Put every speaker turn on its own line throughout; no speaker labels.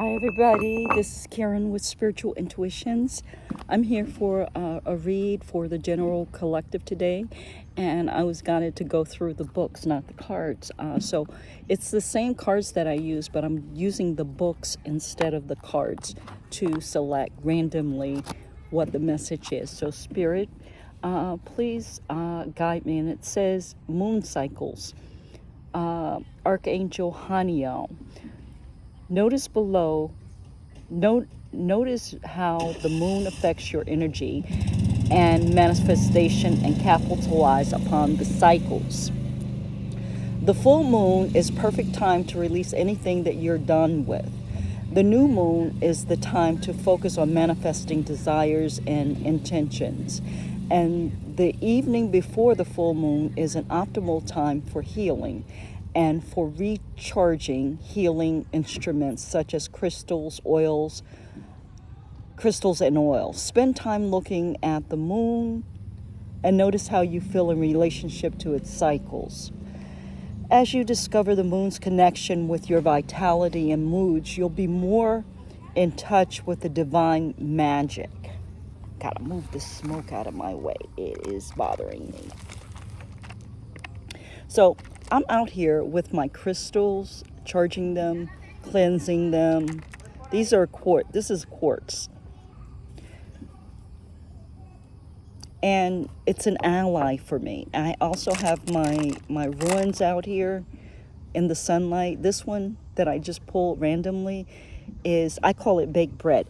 Hi everybody, this is Karen with Spiritual Intuitions. I'm here for a read for the general collective today, and I was guided to go through the books, not the cards. So it's the same cards that I use, but I'm using the books instead of the cards to select randomly what the message is. So Spirit, please guide me. And it says moon cycles, Archangel Haniel. Notice below, notice how the moon affects your energy and manifestation, and capitalize upon the cycles. The full moon is perfect time to release anything that you're done with. The new moon is the time to focus on manifesting desires and intentions. And the evening before the full moon is an optimal time for healing and for recharging healing instruments such as crystals and oils. Spend time looking at the moon and notice how you feel in relationship to its cycles. As you discover the moon's connection with your vitality and moods, you'll be more in touch with the divine magic. Gotta move the smoke out of my way. It is bothering me. So I'm out here with my crystals, charging them, cleansing them. These are quartz. This is quartz. And it's an ally for me. I also have my ruins out here in the sunlight. This one that I just pulled randomly is, I call it baked bread.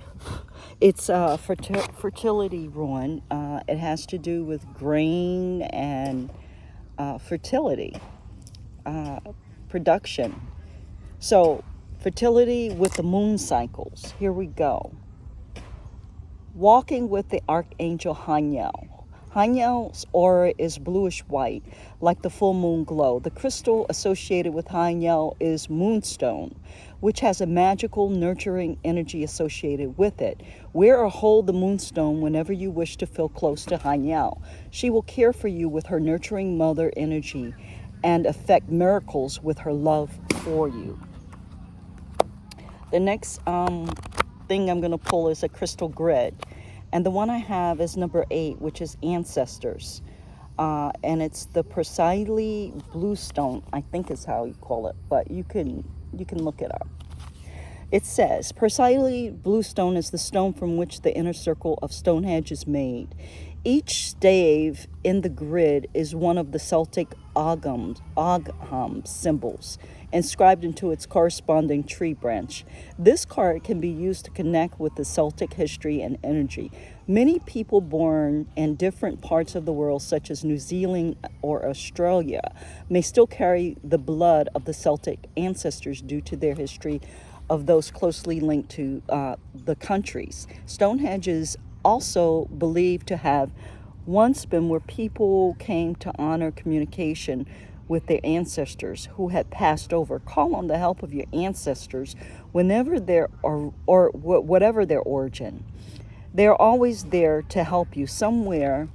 It's a fertility ruin. It has to do with grain and fertility, production. So fertility with the moon cycles. Here we go. Walking with the Archangel Haniel. Haniel's aura is bluish white, like the full moon glow. The crystal associated with Haniel is moonstone, which has a magical, nurturing energy associated with it. Wear or hold the moonstone whenever you wish to feel close to Haniel. She will care for you with her nurturing mother energy and effect miracles with her love for you. The next thing I'm going to pull is a crystal grid. And the one I have is number 8, which is Ancestors. And it's the precisely blue stone, I think is how you call it, but you can look it up. It says, precisely blue stone is the stone from which the inner circle of Stonehenge is made. Each stave in the grid is one of the Celtic Ogham symbols, inscribed into its corresponding tree branch. This card can be used to connect with the Celtic history and energy. Many people born in different parts of the world, such as New Zealand or Australia, may still carry the blood of the Celtic ancestors due to their history of those closely linked to the countries. Stonehenge is also believed to have once been where people came to honor communication with their ancestors who had passed over. Call on the help of your ancestors whenever or whatever their origin. They are always there to help you. Somewhere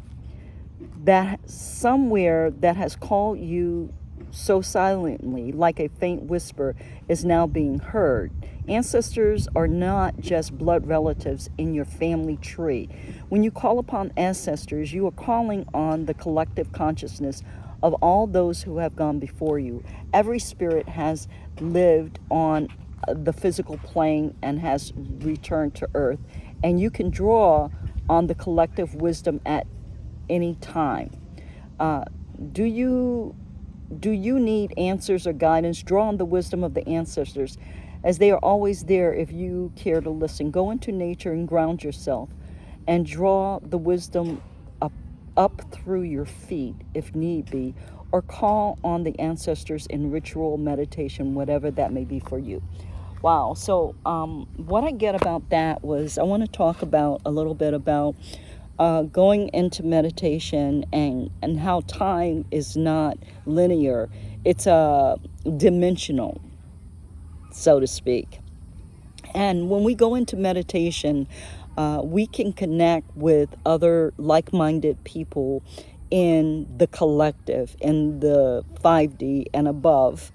that has called you so silently, like a faint whisper, is now being heard. Ancestors are not just blood relatives in your family tree. When you call upon ancestors, you are calling on the collective consciousness of all those who have gone before you. Every spirit has lived on the physical plane and has returned to earth, and you can draw on the collective wisdom at any time. Do you need answers or guidance? Draw on the wisdom of the ancestors, as they are always there if you care to listen. Go into nature and ground yourself and draw the wisdom up through your feet if need be, or call on the ancestors in ritual meditation, whatever that may be for you. Wow. So what I get about that was, I want to talk about a little bit about going into meditation and how time is not linear. It's dimensional, so to speak. And when we go into meditation, we can connect with other like-minded people in the collective, in the 5D and above.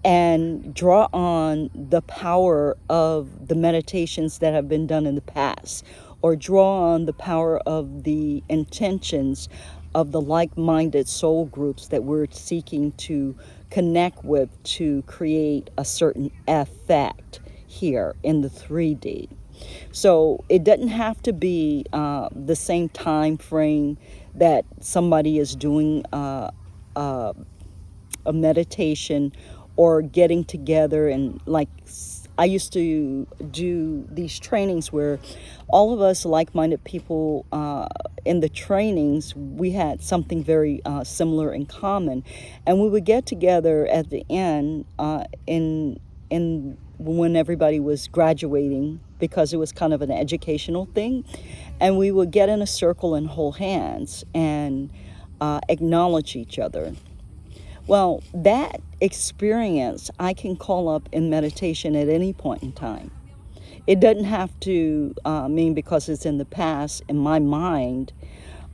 and draw on the power of the meditations that have been done in the past, or draw on the power of the intentions of the like-minded soul groups that we're seeking to connect with to create a certain effect here in the 3D. So it doesn't have to be the same time frame that somebody is doing a meditation or getting together. And like, I used to do these trainings where all of us like-minded people in the trainings, we had something very similar in common, and we would get together at the end in when everybody was graduating, because it was kind of an educational thing, and we would get in a circle and hold hands and acknowledge each other. Well, that experience I can call up in meditation at any point in time. It doesn't have to mean because it's in the past, in my mind,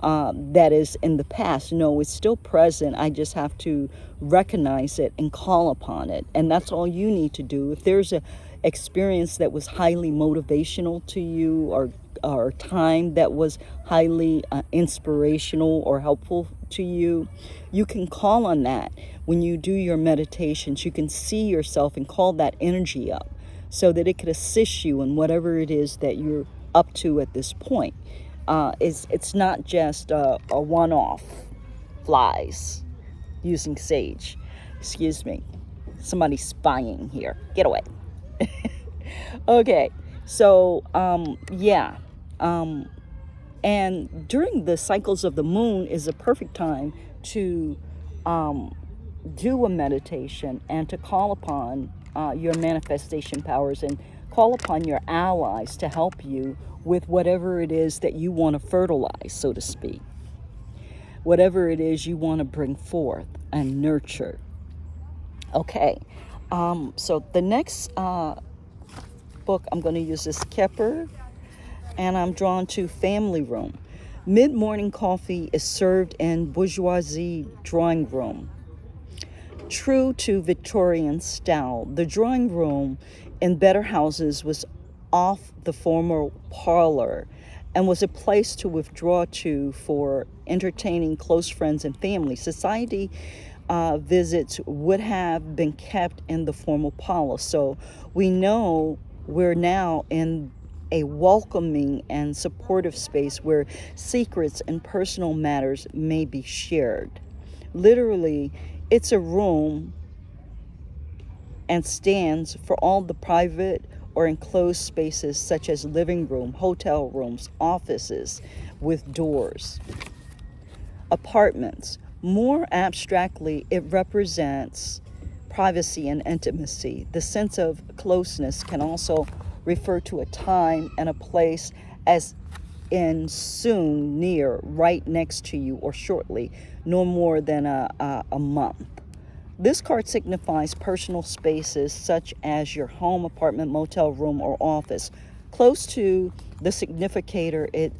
that is in the past. No, it's still present. I just have to recognize it and call upon it. And that's all you need to do. If there's a experience that was highly motivational to you, or time that was highly inspirational or helpful to you, you can call on that. When you do your meditations, you can see yourself and call that energy up so that it could assist you in whatever it is that you're up to at this point. It's not just a one-off flies using sage. Excuse me. Somebody's spying here. Get away. Okay. So, yeah. And during the cycles of the moon is a perfect time to do a meditation and to call upon your manifestation powers and call upon your allies to help you with whatever it is that you want to fertilize, so to speak. Whatever it is you want to bring forth and nurture. Okay, so the next book I'm going to use is Kepper, and I'm drawn to Family Room. Mid-morning coffee is served in bourgeoisie drawing room. True to Victorian style, the drawing room in better houses was off the former parlor and was a place to withdraw to for entertaining close friends and family. Society visits would have been kept in the formal parlor. So we know we're now in a welcoming and supportive space where secrets and personal matters may be shared. Literally, it's a room and stands for all the private or enclosed spaces such as living room, hotel rooms, offices with doors. Apartments. More abstractly, it represents privacy and intimacy. The sense of closeness can also refer to a time and a place, as in soon, near, right next to you, or shortly, no more than a month. This card signifies personal spaces such as your home, apartment, motel room, or office. Close to the significator, it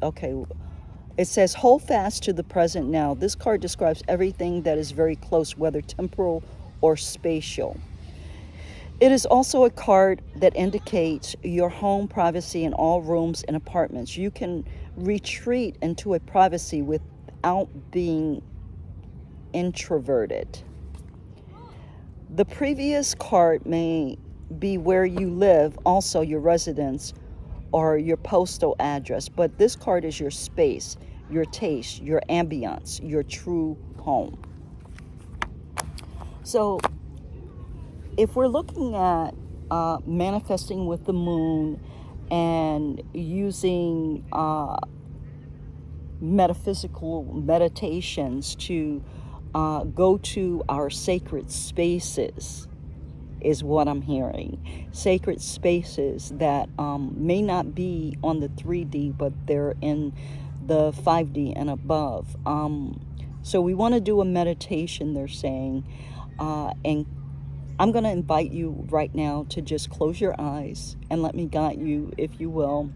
says hold fast to the present now. This card describes everything that is very close, whether temporal or spatial. It is also a card that indicates your home privacy in all rooms and apartments. You can retreat into a privacy without being introverted. The previous card may be where you live, also your residence or your postal address, but this card is your space, your taste, your ambience, your true home. So if we're looking at manifesting with the moon and using metaphysical meditations to go to our sacred spaces, is what I'm hearing. Sacred spaces that may not be on the 3D, but they're in the 5D and above. So we want to do a meditation, they're saying, and I'm going to invite you right now to just close your eyes and let me guide you, if you will,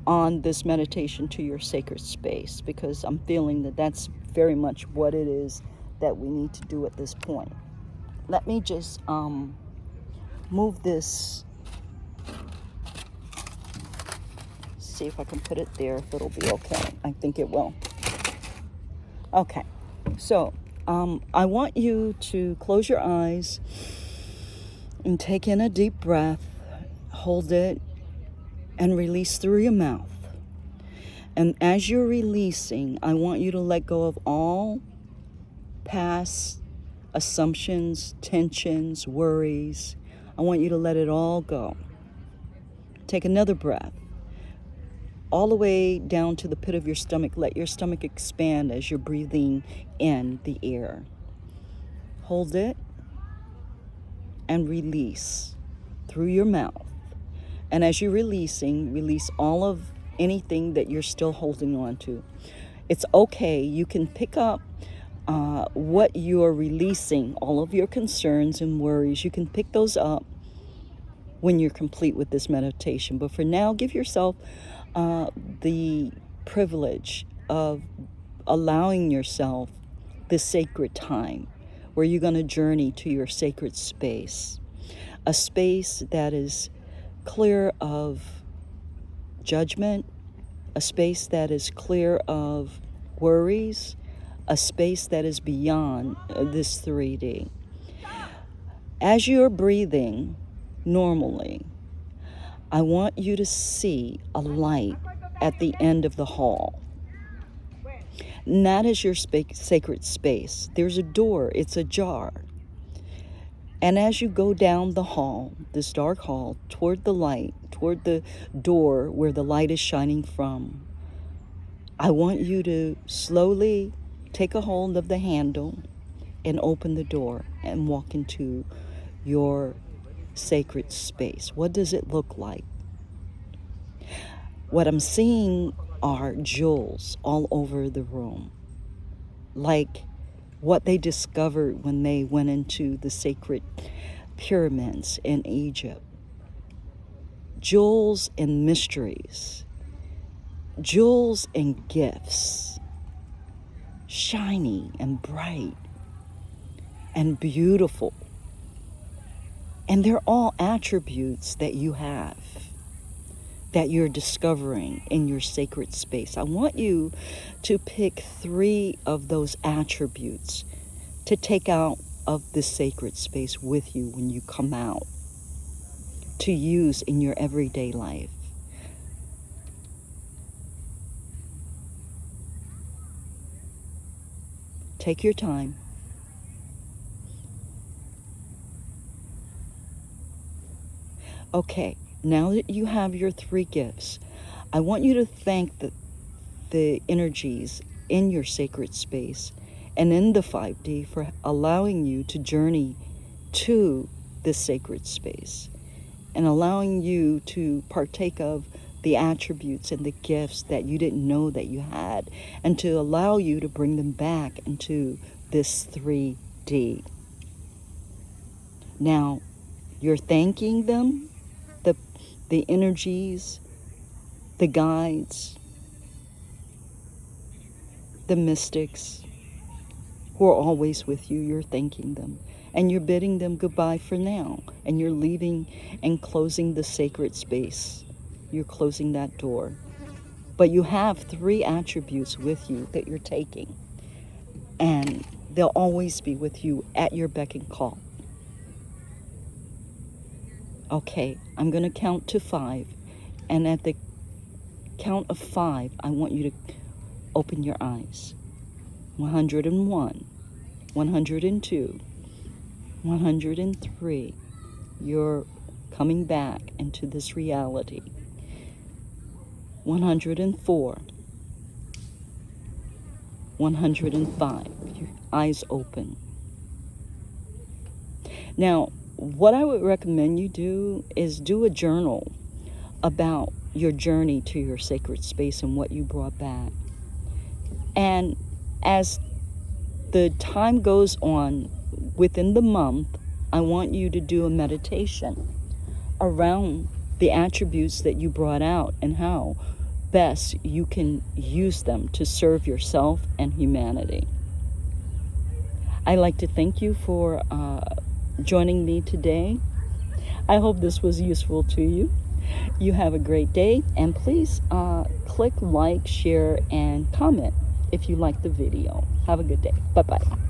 on this meditation to your sacred space, because I'm feeling that that's very much what it is that we need to do at this point. let me just move this. See if I can put it there, if it'll be okay. I think it will. Okay, so I want you to close your eyes and take in a deep breath, hold it, and release through your mouth. And as you're releasing, I want you to let go of all past assumptions, tensions, worries. I want you to let it all go. Take another breath. All the way down to the pit of your stomach. Let your stomach expand as you're breathing in the air. Hold it and release through your mouth. And as you're releasing, release all of anything that you're still holding on to. It's okay. You can pick up what you're releasing, all of your concerns and worries. You can pick those up when you're complete with this meditation. But for now, give yourself the privilege of allowing yourself this sacred time where you're going to journey to your sacred space, a space that is clear of judgment, a space that is clear of worries, a space that is beyond this 3D. As you're breathing normally, I want you to see a light at the end of the hall. And that is your sacred space. There's a door, it's ajar. And as you go down the hall, this dark hall, toward the light, toward the door where the light is shining from, I want you to slowly take a hold of the handle and open the door and walk into your sacred space. What does it look like? What I'm seeing are jewels all over the room, like what they discovered when they went into the sacred pyramids in Egypt. Jewels and mysteries, jewels and gifts, shiny and bright and beautiful. And they're all attributes that you have, that you're discovering in your sacred space. I want you to pick 3 of those attributes to take out of the sacred space with you when you come out, to use in your everyday life. Take your time. Okay, now that you have your 3 gifts, I want you to thank the energies in your sacred space and in the 5D for allowing you to journey to this sacred space and allowing you to partake of the attributes and the gifts that you didn't know that you had, and to allow you to bring them back into this 3D. Now, you're thanking them, the energies, the guides, the mystics who are always with you. You're thanking them. And you're bidding them goodbye for now. And you're leaving and closing the sacred space. You're closing that door. But you have 3 attributes with you that you're taking. And they'll always be with you at your beck and call. Okay, I'm going to count to 5. And at the count of 5, I want you to open your eyes. 101, 102, 103. You're coming back into this reality. 104, 105. Your eyes open. Now, what I would recommend you do is do a journal about your journey to your sacred space and what you brought back. And as the time goes on within the month, I want you to do a meditation around the attributes that you brought out and how best you can use them to serve yourself and humanity. I'd like to thank you for joining me today. I hope this was useful to you. You have a great day, and please click like, share, and comment if you like the video. Have a good day. Bye-bye.